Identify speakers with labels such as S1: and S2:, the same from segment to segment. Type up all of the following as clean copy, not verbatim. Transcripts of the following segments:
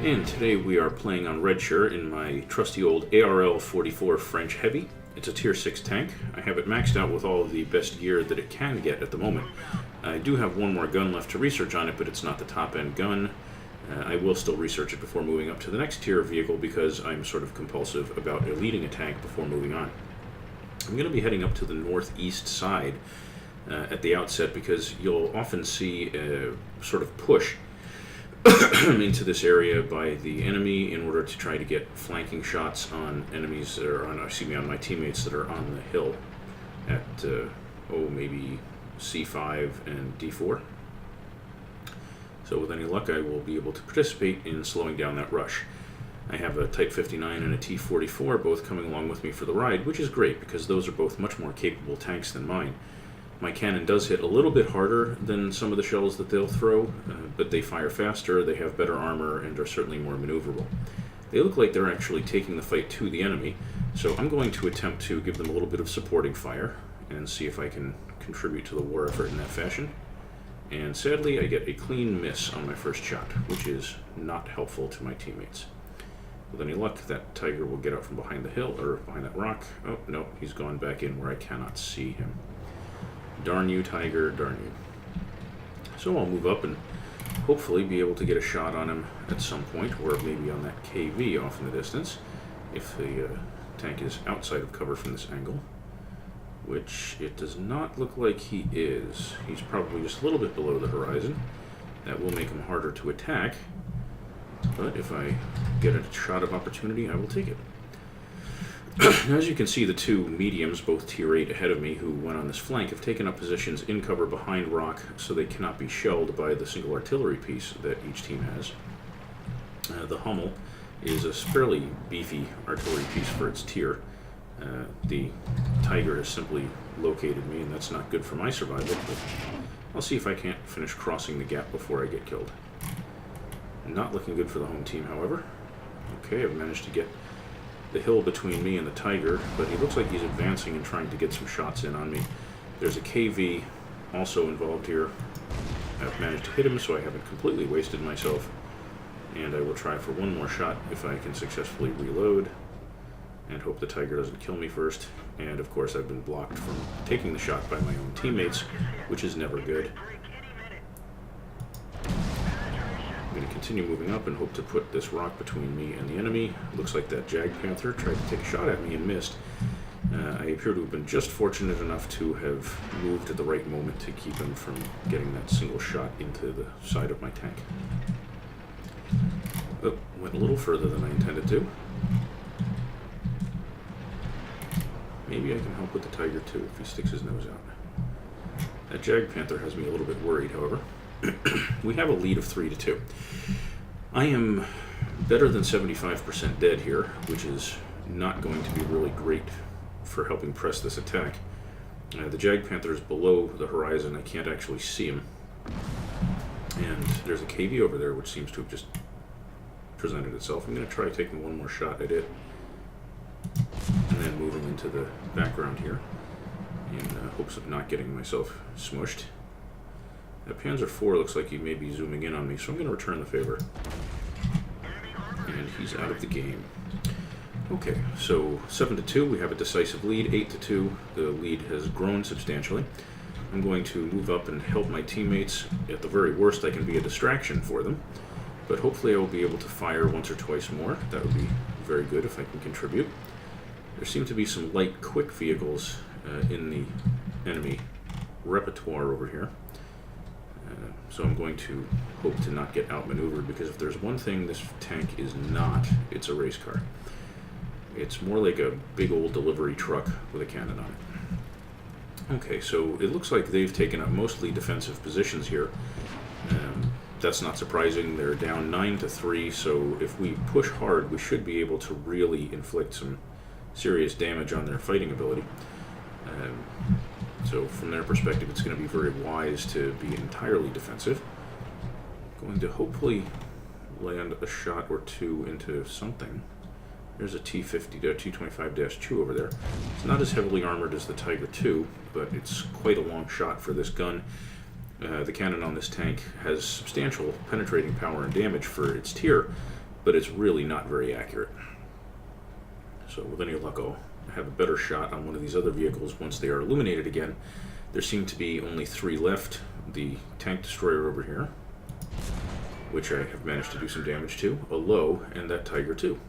S1: And today we are playing on Riggio in my trusty old ARL 44 French Heavy. It's a tier 6 tank. I have it maxed out with all of the best gear that it can get at the moment. I do have one more gun left to research on it, but it's not the top end gun. I will still research it before moving up to the next tier of vehicle because I'm sort of compulsive about eliting a tank before moving on. I'm going to be heading up to the northeast side at the outset because you'll often see a sort of push into this area by the enemy in order to try to get flanking shots on enemies that are on my teammates that are on the hill at maybe C5 and D4. So with any luck I will be able to participate in slowing down that rush. I have a Type 59 and a T44 both coming along with me for the ride, which is great because those are both much more capable tanks than mine. My cannon does hit a little bit harder than some of the shells that they'll throw, but they fire faster, they have better armor, and are certainly more maneuverable. They look like they're actually taking the fight to the enemy, so I'm going to attempt to give them a little bit of supporting fire and see if I can contribute to the war effort in that fashion. And sadly, I get a clean miss on my first shot, which is not helpful to my teammates. With any luck, that tiger will get out from behind the hill, or behind that rock. Oh, no, he's gone back in where I cannot see him. Darn you, tiger, darn you. So I'll move up and hopefully be able to get a shot on him at some point, or maybe on that KV off in the distance, if the tank is outside of cover from this angle, which it does not look like he is. He's probably just a little bit below the horizon. That will make him harder to attack, but if I get a shot of opportunity, I will take it. As you can see, the two mediums, both tier 8 ahead of me, who went on this flank, have taken up positions in cover behind rock so they cannot be shelled by the single artillery piece that each team has. The Hummel is a fairly beefy artillery piece for its tier. The Tiger has simply located me, and that's not good for my survival, but I'll see if I can't finish crossing the gap before I get killed. Not looking good for the home team, however. Okay, I've managed to get the hill between me and the Tiger, but he looks like he's advancing and trying to get some shots in on me. There's a KV also involved here. I've managed to hit him, so I haven't completely wasted myself, and I will try for one more shot if I can successfully reload and hope the Tiger doesn't kill me first. And of course I've been blocked from taking the shot by my own teammates, which is never good. I'm going to continue moving up and hope to put this rock between me and the enemy. Looks like that Jag Panther tried to take a shot at me and missed. I appear to have been just fortunate enough to have moved at the right moment to keep him from getting that single shot into the side of my tank. Oh, went a little further than I intended to. Maybe I can help with the Tiger too if he sticks his nose out. That Jag Panther has me a little bit worried, however. We have a lead of 3-2. I am better than 75% dead here, which is not going to be really great for helping press this attack. The Jag Panther is below the horizon. I can't actually see him. And there's a KV over there which seems to have just presented itself. I'm going to try taking one more shot at it and then moving into the background here in hopes of not getting myself smushed. That Panzer IV looks like he may be zooming in on me, so I'm going to return the favor. And he's out of the game. Okay, so 7-2, we have a decisive lead. 8-2, the lead has grown substantially. I'm going to move up and help my teammates. At the very worst, I can be a distraction for them, but hopefully I will be able to fire once or twice more. That would be very good if I can contribute. There seem to be some light, quick vehicles in the enemy repertoire over here. So I'm going to hope to not get outmaneuvered, because if there's one thing this tank is not, it's a race car. It's more like a big old delivery truck with a cannon on it. Okay, so it looks like they've taken up mostly defensive positions here. That's not surprising. They're down 9-3, so if we push hard, we should be able to really inflict some serious damage on their fighting ability. So from their perspective, it's going to be very wise to be entirely defensive. Going to hopefully land a shot or two into something. There's a T25-2 over there. It's not as heavily armored as the Tiger II, but it's quite a long shot for this gun. The cannon on this tank has substantial penetrating power and damage for its tier, but it's really not very accurate. So with any luck, I'll have a better shot on one of these other vehicles once they are illuminated again. There seem to be only 3 left. The tank destroyer over here, which I have managed to do some damage to, a low, and that Tiger too.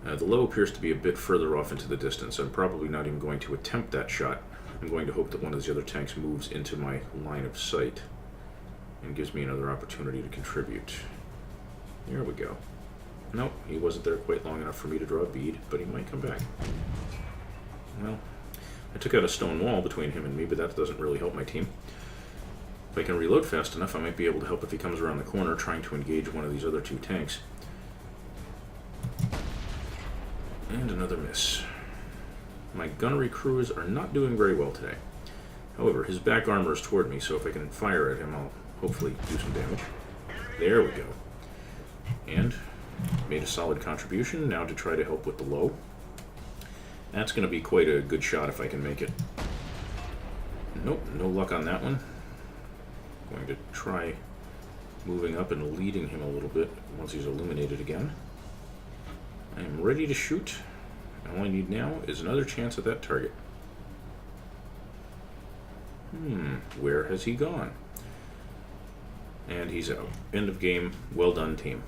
S1: The low appears to be a bit further off into the distance. I'm probably not even going to attempt that shot. I'm going to hope that one of these other tanks moves into my line of sight and gives me another opportunity to contribute. There we go. Nope, he wasn't there quite long enough for me to draw a bead, but he might come back. Well, I took out a stone wall between him and me, but that doesn't really help my team. If I can reload fast enough, I might be able to help if he comes around the corner trying to engage one of these other 2 tanks. And another miss. My gunnery crews are not doing very well today. However, his back armor is toward me, so if I can fire at him, I'll hopefully do some damage. There we go. And made a solid contribution, now to try to help with the low. That's going to be quite a good shot if I can make it. Nope, no luck on that one. Going to try moving up and leading him a little bit once he's illuminated again. I am ready to shoot. All I need now is another chance at that target. Where has he gone? And he's out. End of game. Well done, team.